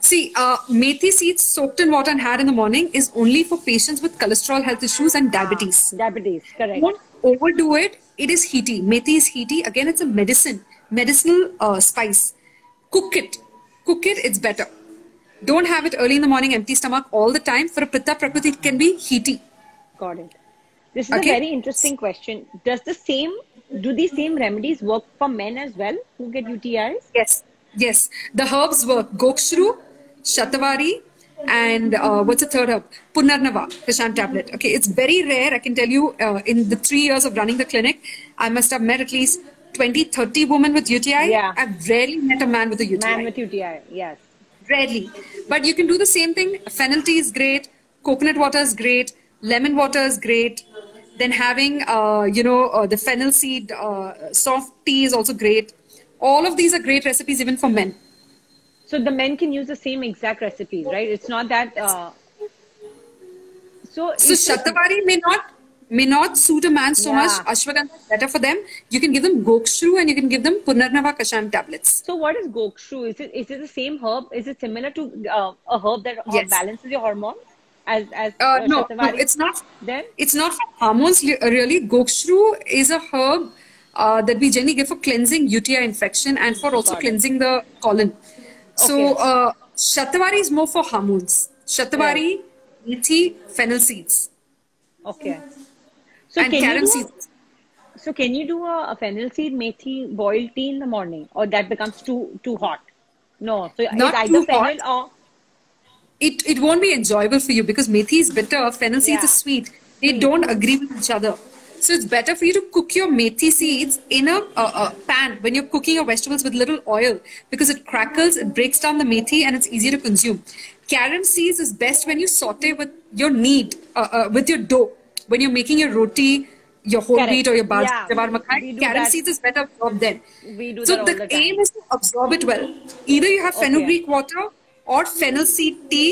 See, methi seeds soaked in water and had in the morning is only for patients with cholesterol health issues and diabetes. Diabetes, correct. Don't overdo it. It is heaty. Methi is heaty. Again, it's a medicinal spice. Cook it. Cook it, it's better. Don't have it early in the morning, empty stomach all the time. For a Pitta Prakriti, it can be heaty. Got it. This is Okay. a very interesting question. Do these same remedies work for men as well who get UTIs? Yes, yes. The herbs work. Gokshru, Shatavari, and what's the third herb? Punarnava, Kashan tablet. Okay, it's very rare. I can tell you in the 3 years of running the clinic, I must have met at least 20, 30 women with UTI. Yeah. I've rarely met a man with a UTI. Man with UTI, yes. Rarely. But you can do the same thing. Fennel tea is great. Coconut water is great. Lemon water is great. Then having, the fennel seed soft tea is also great. All of these are great recipes even for men. So the men can use the same exact recipes, right? It's not that. So So is this- Shatavari may not suit a man so much. Yeah. Ashwagandha is better for them. You can give them Gokshru and you can give them Punarnava Kashayam tablets. So what is Gokshru? Is it the same herb? Is it similar to a herb that Yes. balances your hormones as No, Shatavari? it's not. Then It's not for hormones really. Gokshru is a herb that we generally give for cleansing UTI infection and for also Got it. cleansing the colon. So Shatavari is more for hormones. Shatavari, methi, fennel seeds, okay. So and can you carom do seeds. so can you do a fennel seed methi boiled tea in the morning, or that becomes too hot? No. So Not it's either too fennel hot. or It won't be enjoyable for you because methi is bitter, fennel seeds Yeah. is sweet. They don't agree with each other. So it's better for you to cook your methi seeds in a pan when you're cooking your vegetables with little oil because it crackles, it breaks down the methi and it's easier to consume. Carom seeds is best when you saute with your with your dough. When you're making your roti, your whole Correct. wheat or your Yeah, jawar we makai, do carom that. seeds is better absorbed then. We do So that all the time. aim is to absorb it well. Either you have Okay. fenugreek water or fennel seed tea,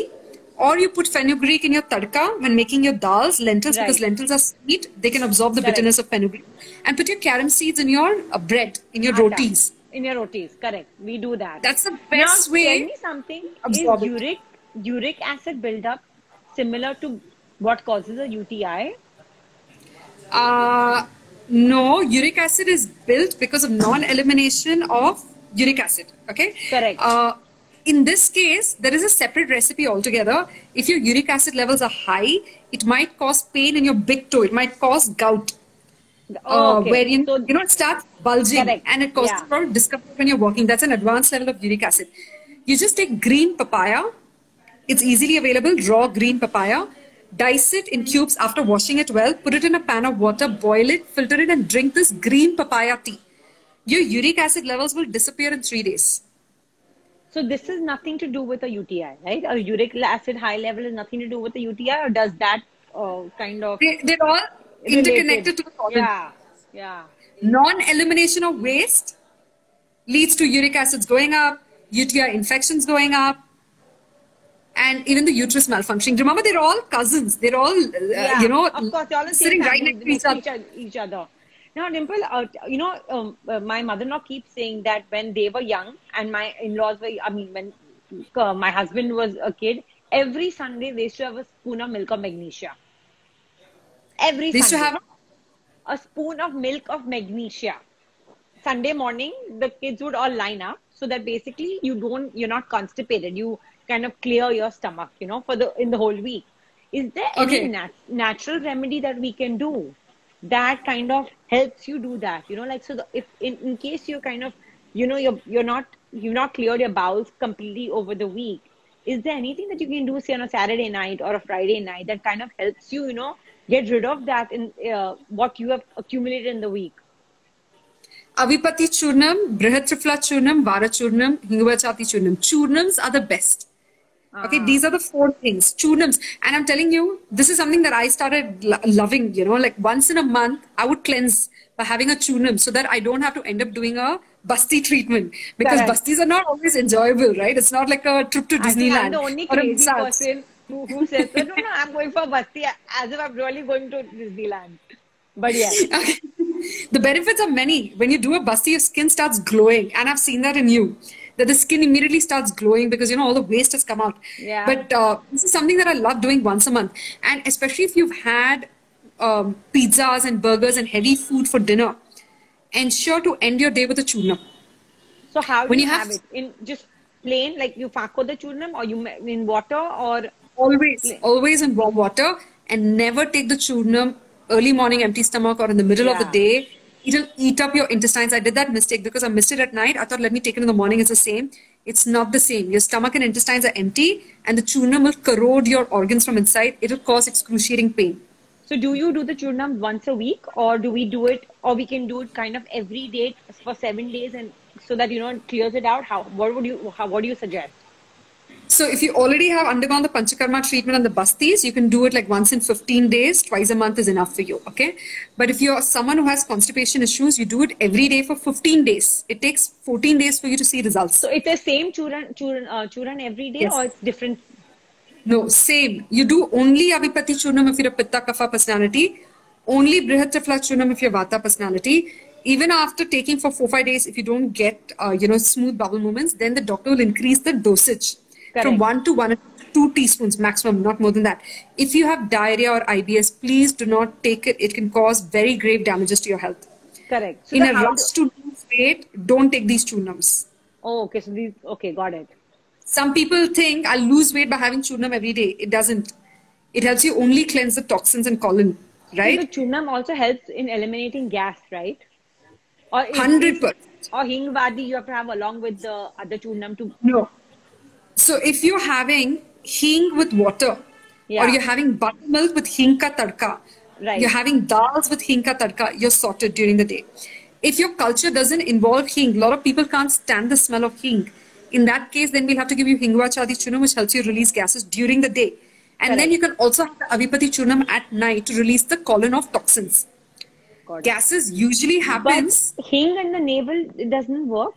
or you put fenugreek in your tadka when making your dals, lentils, because Right. lentils are sweet. They can absorb the Correct. bitterness of fenugreek. And put your carom seeds in your bread, in your Atta. rotis. In your rotis, correct. We do that. That's the best now, way. Tell me something. Absorb Is it. uric acid buildup similar to what causes a UTI? No, uric acid is built because of non-elimination of uric acid. Okay? Correct. In this case, there is a separate recipe altogether. If your uric acid levels are high, it might cause pain in your big toe. It might cause gout. Oh, okay. where So it starts bulging correct. and it causes Yeah. a lot of discomfort when you're walking. That's an advanced level of uric acid. You just take green papaya. It's easily available, raw green papaya. Dice it in cubes after washing it well. Put it in a pan of water, boil it, filter it, and drink this green papaya tea. Your uric acid levels will disappear in 3 days. So this is nothing to do with a UTI, right? A uric acid high level is nothing to do with a UTI, or does that kind of They're all related? interconnected to the colon. Yeah, yeah. Non-elimination of waste leads to uric acids going up, UTI infections going up, and even the uterus malfunctioning. Remember, they're all cousins. They're all, Yeah, of course, they all the same sitting right family next to each other. each other. Now, Dimple, my mother-in-law keeps saying that when they were young and my in-laws were, I mean, when my husband was a kid, every Sunday they used to have a spoon of milk of magnesia. Every They used to Sunday, have a spoon of milk of magnesia. Sunday morning, the kids would all line up so that basically you're not constipated. You kind of clear your stomach, in the whole week. Is there any okay. natural remedy that we can do that kind of helps you do that? Like, so if in case you're kind of, you've not cleared your bowels completely over the week, is there anything that you can do, say, on a Saturday night or a Friday night that kind of helps you, get rid of that in what you have accumulated in the week? Avipati churnam, Brihatrifla churnam, Vara churnam, Hingavachati churnam. Churnams are the best. Okay, these are the 4 things. Churnams. And I'm telling you, this is something that I started loving, like once in a month, I would cleanse by having a churnam so that I don't have to end up doing a basti treatment. Because Correct. bastis are not always enjoyable, right? It's not like a trip to I think I'm Disneyland the only or a crazy massage. person who says that, no, I'm going for Basti as if I'm really going to Disneyland. But yes, Okay. The benefits are many. When you do a basti, your skin starts glowing. And I've seen that in you. That the skin immediately starts glowing because, all the waste has come out. yeah. But this is something that I love doing once a month. And especially if you've had pizzas and burgers and heavy food for dinner, ensure to end your day with a churnam. So how do When you you have have it? In just plain, like you fako the churnam, or you in water, or plain? always in warm water, and never take the churnam early morning empty stomach or in the middle of the Yeah, day. It'll eat up your intestines. I did that mistake because I missed it at night. I thought, let me take it in the morning. It's the same. It's not the same. Your stomach and intestines are empty, and the churnam will corrode your organs from inside. It'll cause excruciating pain. So do you do the churnam once a week, or do we do it, or we can do it kind of every day for 7 days, and so that it clears it out? What do you suggest? So if you already have undergone the Panchakarma treatment and the bastis, you can do it like once in 15 days, twice a month is enough for you, okay? But if you're someone who has constipation issues, you do it every day for 15 days. It takes 14 days for you to see results. So it's the same churn every day, Yes. or it's different? No, same. You do only Avipati Churnam if you're a Pitta Kapha personality, only Brihatrifla Churnam if you're Vata personality. Even after taking for 4-5 days, if you don't get, smooth bowel movements, then the doctor will increase the dosage from Correct. 1 to 2 teaspoons maximum, not more than that. If you have diarrhea or IBS, please do not take it. It can cause very grave damages to your health. Correct. So In then a rush to lose weight, don't take these churnams. oh, okay. So okay, got it. Some people think I'll lose weight by having churnam every day. It doesn't. It helps you only cleanse the toxins and colon, So the right? churnam also helps in eliminating gas, right? Or is 100%. or hingvadi you have to have along with the other churnam to No. So if you're having hing with water, or yeah, you're having buttermilk with hing ka tadka, right. you're having dals with hing ka tadka, you're sorted during the day. If your culture doesn't involve hing, a lot of people can't stand the smell of hing. In that case, then we'll have to give you hingwa chadi churnam, which helps you release gases during the day. And then Correct. you can also have the avipati churnam at night to release the colon of toxins. Got it. Gases usually But happens. hing in the navel, it doesn't work.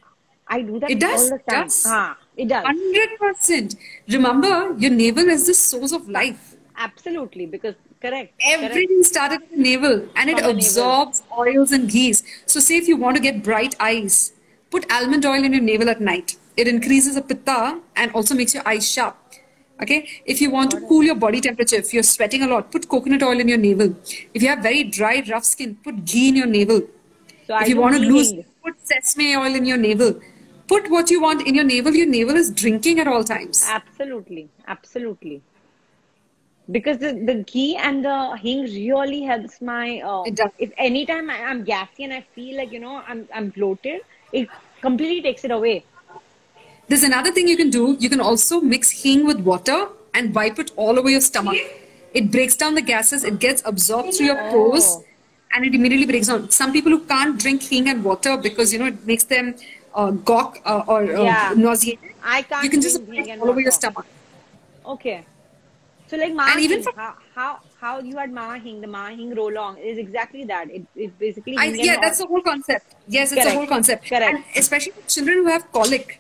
I do that It all does. the time. It does. 100%. Remember, your navel is the source of life. Absolutely, because correct. Everything started in the navel and it From the navel. absorbs oils and ghees. So say if you want to get bright eyes, put almond oil in your navel at night. It increases the pitta and also makes your eyes sharp. Okay. If you want to cool your body temperature, if you're sweating a lot, put coconut oil in your navel. If you have very dry, rough skin, put ghee in your navel. So If I you do want to lose, hing. put sesame oil in your navel. Put what you want in your navel. Your navel is drinking at all times. Absolutely, absolutely. because the ghee and the hing really helps my It does. if anytime I'm gassy and I feel like I'm bloated, it completely takes it away. There's another thing you can do. You can also mix hing with water and wipe it all over your stomach. It breaks down the gases, it gets absorbed through your pores, Oh, and it immediately breaks down. Some people who can't drink hing and water because it makes them gawk or yeah. nauseated, I you can't can just drink apply hing it and all over your water. stomach. Okay. So like And even Mahing, for how you had Mahing, the Mahing roll on is exactly that. It's basically hing and Yeah, that's the whole concept. Yes, it's the correct, whole concept. correct. And especially for children who have colic,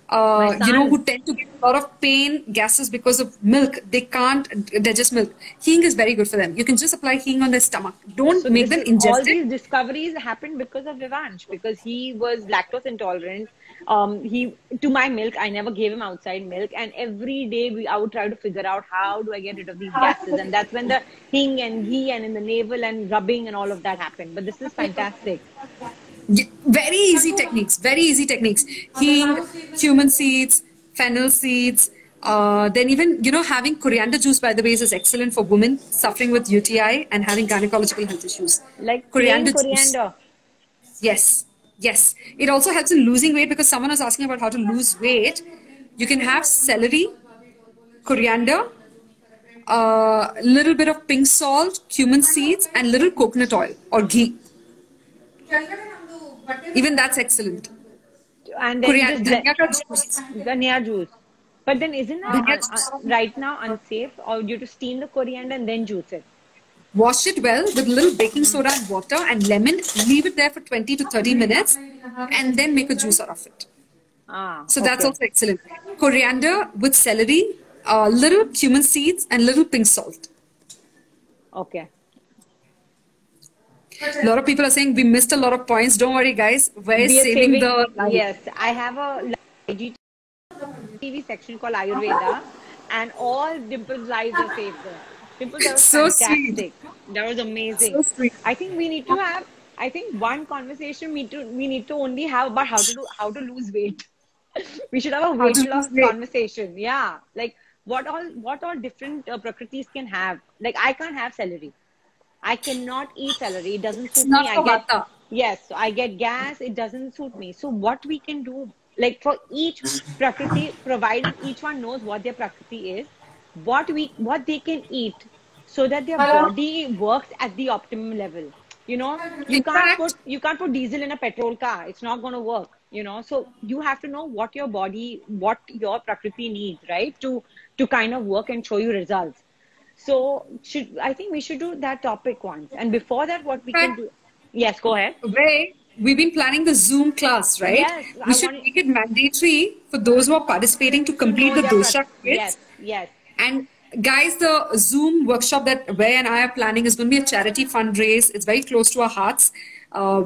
My who son. tend to get a lot of pain, gases because of milk. They can't digest milk. Hing is very good for them. You can just apply hing on their stomach. Don't So make this them is all ingest it. these discoveries happened because of Vivansh because he was lactose intolerant. He to my milk, I never gave him outside milk, and every day I would try to figure out how do I get rid of these gases, and that's when the hing and ghee and in the navel and rubbing and all of that happened. But this is fantastic. Very easy techniques. Very easy techniques. Hing, cumin seeds, fennel seeds. Then even having coriander juice, by the way, is excellent for women suffering with UTI and having gynecological health issues. Like plain Coriander juice. coriander. Yes, yes. It also helps in losing weight because someone was asking about how to lose weight. You can have celery, coriander, a little bit of pink salt, cumin seeds, and little coconut oil or ghee. Even that's excellent. And then you Coriander, just blend dhania ka juice. dhania juice. But then isn't that Dhania juice. right now unsafe? Or you to steam the coriander and then juice it? Wash it well with a little baking soda and water and lemon. Leave it there for 20 to 30 minutes and then make a juice out of it. Ah, So that's okay, also excellent. Coriander with celery, little cumin seeds, and little pink salt. okay. A lot of people are saying we missed a lot of points. Don't worry, guys. We're We are saving saving. the life. Yes, I have a IGTV section called Ayurveda, and all Dimple's lives are saved there. Dimple, that was So sweet. fantastic. That was So amazing. sweet. I think we need to have. I think one conversation we need to only have about how to lose weight. We should have a How to weight lose loss weight. conversation. Yeah, like what all different prakritis can have. Like I can't have celery. I cannot eat celery. It doesn't It's suit me. not I for get, Vata. yes, so I get gas. It doesn't suit me. So what we can do, like for each prakriti, provided each one knows what their prakriti is, what they can eat, so that their body works at the optimum level. You know, In fact, you can't put diesel in a petrol car. It's not going to work. So you have to know what your body, what your prakriti needs, right? To kind of work and show you results. So should I think we should do that topic once. And before that, what we in can fact, do? Yes, go ahead. Ray, we've been planning the Zoom class, right? Yes, We I should want make it mandatory for those who are participating to to complete know the their dosha yes, quiz. yes. And guys, the Zoom workshop that Ray and I are planning is going to be a charity fundraise. It's very close to our hearts.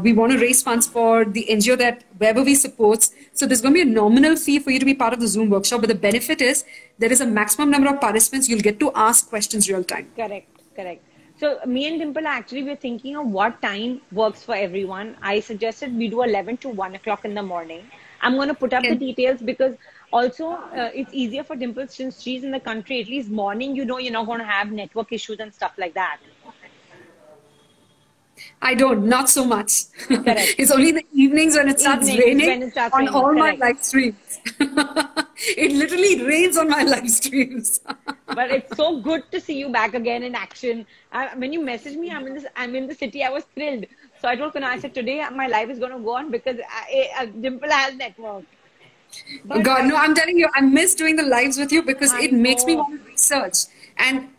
We want to raise funds for the NGO that wherever we supports. So there's going to be a nominal fee for you to be part of the Zoom workshop. But the benefit is there is a maximum number of participants. You'll get to ask questions real time. Correct, correct. So me and Dimple actually we're thinking of what time works for everyone. I suggested we do 11 to 1 o'clock in the morning. I'm going to put up the Okay. details because also it's easier for Dimple since she's in the country. At least morning, you're not going to have network issues and stuff like that. I don't, not so much. Correct. It's only in the evenings when it starts Evenings raining when it starts on raining. all my Correct. live streams. It literally rains on my live streams. But it's so good to see you back again in action. When you messaged me, I'm in the city. I was thrilled. So I told Kuna, I said today my life is going to go on because Dimple has network. But God, no, I'm telling you, I miss doing the lives with you because I it makes me know. want to research. And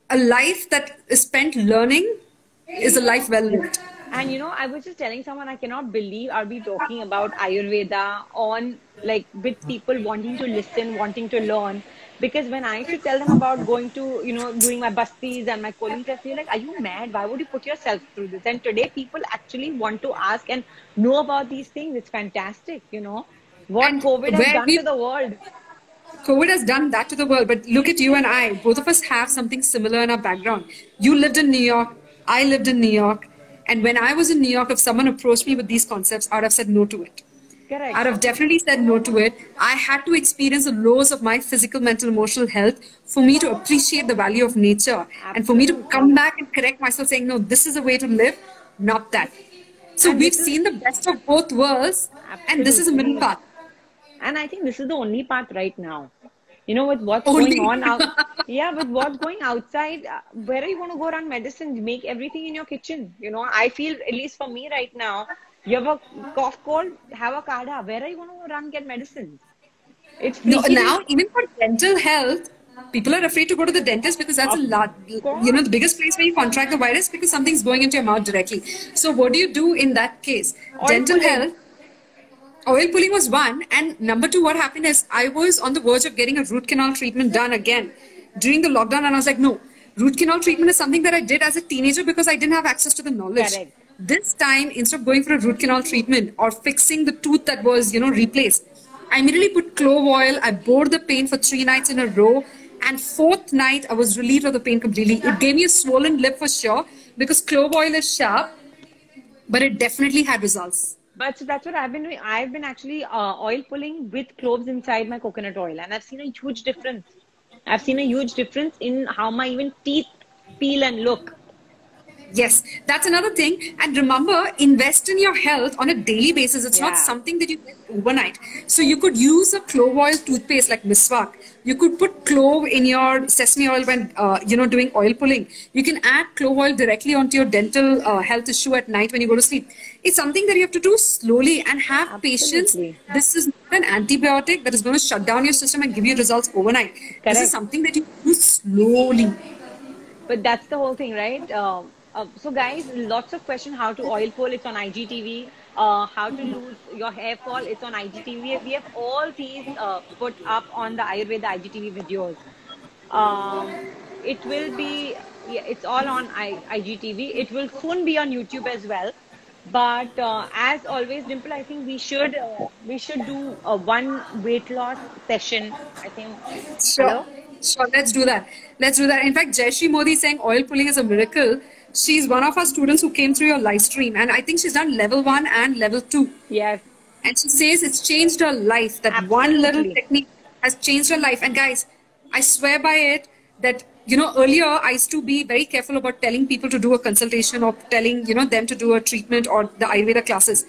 a life that is spent learning is a life well lived. And I was just telling someone I cannot believe I'll be talking about Ayurveda on like with people wanting to listen, wanting to learn. Because when I used to tell them about going to, doing my bastis and my colon test, they're like, are you mad? Why would you put yourself through this? And today people actually want to ask and know about these things. It's fantastic. What And COVID has where done to we the world. COVID has done that to the world, but look at you and I. Both of us have something similar in our background. You lived in New York, I lived in New York. And when I was in New York, if someone approached me with these concepts, I would have said no to it. Correct. I'd have definitely said no to it. I had to experience the lows of my physical, mental, emotional health for me to appreciate the value of nature and for me to come Absolutely. back and correct myself saying, no, this is the way to live, not that. So And we've this is seen the best of both worlds, and this is a middle absolutely. path. And I think this is the only path right now. You know, with what's going Only. on out, yeah, with what's going outside, where are you going to go run medicine? Make everything in your kitchen. You know, I feel, at least for me right now, you have a cough cold, have a kadha. Where are you going to run get medicines? It's No, freaky. now even for dental health, people are afraid to go to the dentist because that's Of the course, biggest place where you contract the virus because something's going into your mouth directly. So what do you do in that case? oil Dental pulling. health, oil pulling was one, and number two, what happened is I was on the verge of getting a root canal treatment done again during the lockdown, and I was like, no, root canal treatment is something that I did as a teenager because I didn't have access to the knowledge. Correct. This time, instead of going for a root canal treatment or fixing the tooth that was, replaced, I immediately put clove oil. I bore the pain for 3 nights in a row. And fourth night, I was relieved of the pain completely. It gave me a swollen lip for sure because clove oil is sharp, but it definitely had results. But so that's what I've been doing. I've been actually oil pulling with cloves inside my coconut oil, and I've seen a huge difference. I've seen a huge difference in how my even teeth feel and look. Yes, that's another thing. And remember, invest in your health on a daily basis. It's not Yeah, something that you get overnight. So you could use a clove oil toothpaste like Miswak. You could put clove in your sesame oil when doing oil pulling. You can add clove oil directly onto your dental health issue at night when you go to sleep. It's something that you have to do slowly and have patience. absolutely. This is not an antibiotic that is going to shut down your system and give you results overnight. This is Correct. something that you do slowly. But that's the whole thing, right? So, guys, lots of question how to oil pull. It's on IGTV. How to lose your hair fall. It's on IGTV. We have all these put up on the Ayurveda IGTV videos. Um, it will be, yeah, it's all on IGTV. It will soon be on YouTube as well. But as always, Dimple, I think we should do a one weight loss session. I think. Sure, Hello. sure. Let's do that. Let's do that. In fact, Jayashree Modi is saying oil pulling is a miracle. She's one of our students who came through your live stream, and I think she's done level 1 and level 2. Yes, And she says it's changed her life. That one little absolutely. technique has changed her life. And guys, I swear by it that earlier I used to be very careful about telling people to do a consultation or telling them to do a treatment or the Ayurveda classes.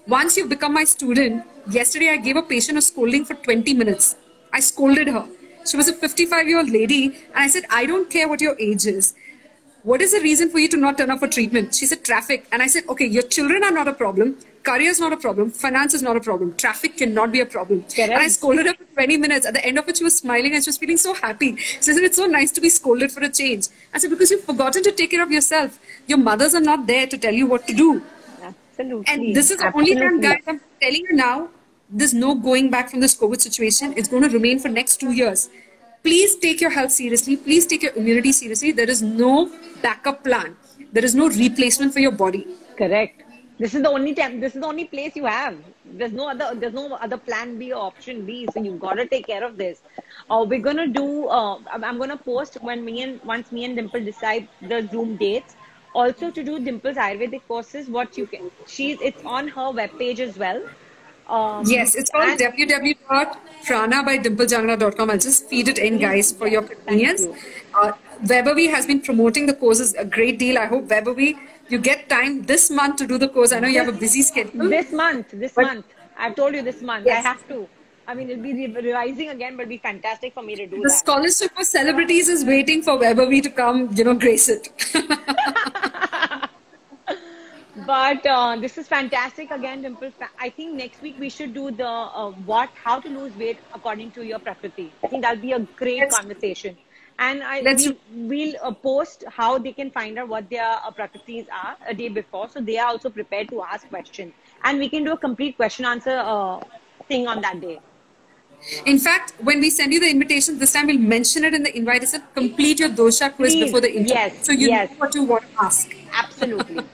Once you become my student, yesterday I gave a patient a scolding for 20 minutes. I scolded her. She was a 55-year-old lady, and I said, I don't care what your age is. What is the reason for you to not turn up for treatment? She said, traffic. And I said, okay, your children are not a problem. Career is not a problem. Finance is not a problem. Traffic cannot be a problem. And I Correct. scolded her for 20 minutes. At the end of it, she was smiling and she was feeling so happy. She said, it's so nice to be scolded for a change. I said, because you've forgotten to take care of yourself. Your mothers are not there to tell you what to do. And Absolutely. this is the only time, Absolutely. guys, I'm telling you now, there's no going back from this COVID situation. It's going to remain for next 2 years. Please take your health seriously. Please take your immunity seriously. There is no backup plan. There is no replacement for your body. Correct. This is the only time. This is the only place you have. There's no other. There's no other plan B or option B. So you've got to take care of this. We're gonna do. I'm gonna post once me and Dimple decide the Zoom dates. Also to do Dimple's Ayurvedic courses. What you can. It's on her webpage as well. Yes, it's called And www.pranabydimplejangra.com. I'll just feed it in, please, guys, for your thank convenience. you. Weberby has been promoting the courses a great deal. I hope, Weberby, you get time this month to do the course. I know you have This a busy schedule, this but month. I've told you this month. I yes, have to. I mean, it'll be revising again, but it'll be fantastic for me to do the that. scholarship for celebrities is waiting for Weberby to come, grace it. But this is fantastic again, Dimple. I think next week we should do the how to lose weight according to your prakriti. I think that'll be a great let's conversation. And let's we'll post how they can find out what their prakritis are a day before, so they are also prepared to ask questions. And we can do a complete question answer thing on that day. In fact, when we send you the invitation this time, we'll mention it in the invite. It said complete your dosha quiz Please, before the interview, yes, so you know yes. what you want to ask. Absolutely.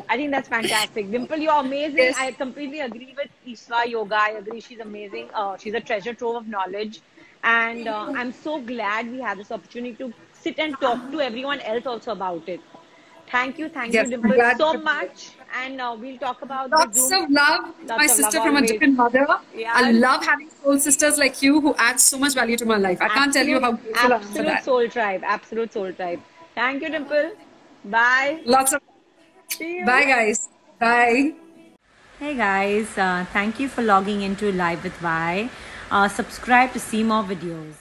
I think that's fantastic. Dimple, you're amazing. Yes. I completely agree with Iswa Yoga. I agree. She's amazing. She's a treasure trove of knowledge. And I'm so glad we had this opportunity to sit and talk to everyone else also about it. Thank you, Yes, I'm Dimple, glad. so much. and we'll talk about the Lots Zoom. of love, Lots my of love sister from a always. different mother. Yeah. I love having soul sisters like you who add so much value to my life. I can't tell you how grateful I am for Absolute that. soul tribe. Absolute soul tribe. Thank you, Dimple. Bye. Lots of See you. bye, guys. Bye. Hey guys, thank you for logging into Live with Vi. Subscribe to see more videos.